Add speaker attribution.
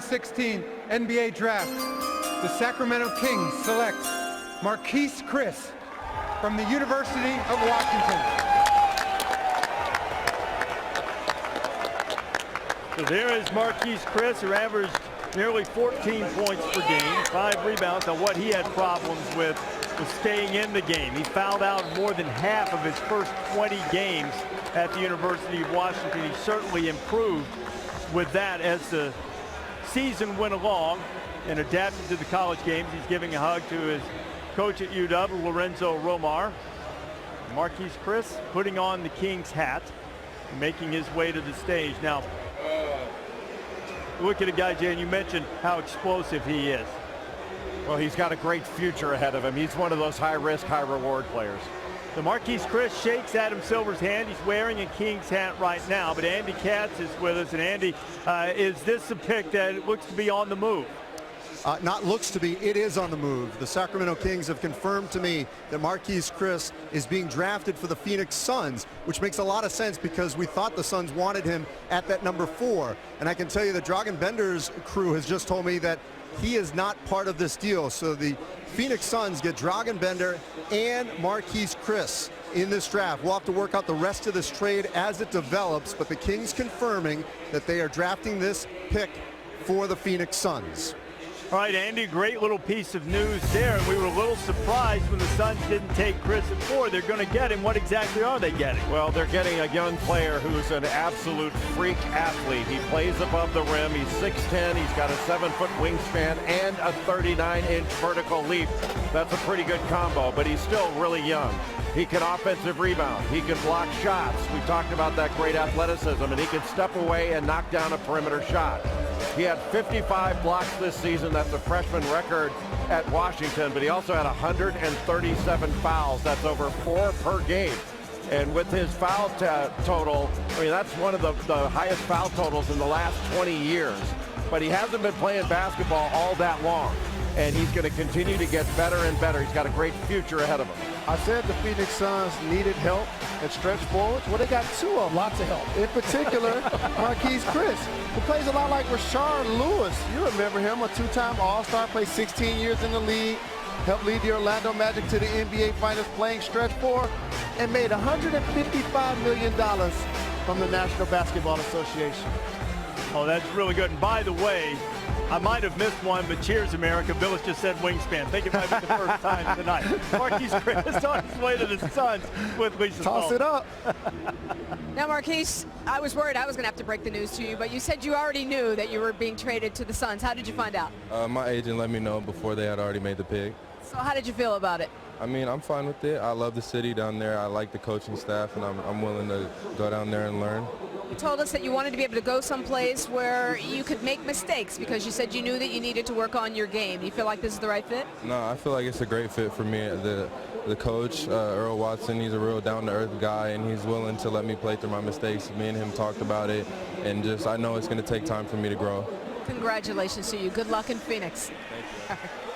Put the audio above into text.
Speaker 1: 2016 NBA Draft, the Sacramento Kings select Marquese Chriss from the University of Washington.
Speaker 2: So there is Marquese Chriss, who averaged nearly 14 points per game, 5 rebounds. Now what he had problems with was staying in the game. He fouled out more than half of his first 20 games at the University of Washington. He certainly improved with that as the season went along and adapted to the college games. He's giving a hug to his coach at UW, Lorenzo Romar. Marquese Chriss putting on the Kings hat, making his way to the stage. Now, look at a guy, Jan, you mentioned how explosive he is.
Speaker 3: Well, he's got a great future ahead of him. He's one of those high-risk, high-reward players.
Speaker 2: So Marquese Chriss shakes Adam Silver's hand. He's wearing a Kings hat right now, but Andy Katz is with us. And Andy, is this a pick that looks to be on the move?
Speaker 4: Not looks to be, it is on the move. The Sacramento Kings have confirmed to me that Marquese Chriss is being drafted for the Phoenix Suns, which makes a lot of sense because we thought the Suns wanted him at that number 4. And I can tell you that Dragan Bender's crew has just told me that he is not part of this deal. So the Phoenix Suns get Dragan Bender and Marquese Chriss in this draft. We'll have to work out the rest of this trade as it develops, but the Kings confirming that they are drafting this pick for the Phoenix Suns.
Speaker 2: All right, Andy, great little piece of news there. And we were a little surprised when the Suns didn't take Chriss at 4. They're going to get him. What exactly are they getting?
Speaker 3: Well, they're getting a young player who's an absolute freak athlete. He plays above the rim. He's 6'10". He's got a 7-foot wingspan and a 39-inch vertical leap. That's a pretty good combo, but he's still really young. He can offensive rebound. He can block shots. We talked about that great athleticism, and he can step away and knock down a perimeter shot. He had 55 blocks this season. That's a freshman record at Washington, but he also had 137 fouls. That's over 4 per game. And with his foul total, I mean, that's one of the highest foul totals in the last 20 years. But he hasn't been playing basketball all that long, and he's going to continue to get better and better. He's got a great future ahead of him.
Speaker 5: I said the Phoenix Suns needed help at stretch forwards. Well, they got 2 of them.
Speaker 6: Lots of help.
Speaker 5: In particular, Marquese Chriss, who plays a lot like Rashard Lewis. You remember him, a 2-time All-Star, played 16 years in the league, helped lead the Orlando Magic to the NBA Finals playing stretch 4, and made $155 million from the National Basketball Association.
Speaker 2: Oh, that's really good. And by the way, I might have missed one, but cheers, America. Billis just said wingspan. I think it might be the first time tonight. Marquese Chriss on his way to the Suns with Lisa
Speaker 5: Toss it up.
Speaker 7: Now, Marquese, I was worried I was going to have to break the news to you, but you said you already knew that you were being traded to the Suns. How did you find out?
Speaker 8: My agent let me know before they had already made the pick.
Speaker 7: So how did you feel about it?
Speaker 8: I mean, I'm fine with it. I love the city down there. I like the coaching staff, and I'm willing to go down there and learn.
Speaker 7: You told us that you wanted to be able to go someplace where you could make mistakes because you said you knew that you needed to work on your game. Do you feel like this is the right fit?
Speaker 8: No, I feel like it's a great fit for me. The coach, Earl Watson, he's a real down-to-earth guy, and he's willing to let me play through my mistakes. Me and him talked about it, and just I know it's going to take time for me to grow.
Speaker 7: Congratulations to you. Good luck in Phoenix.
Speaker 8: Thank you.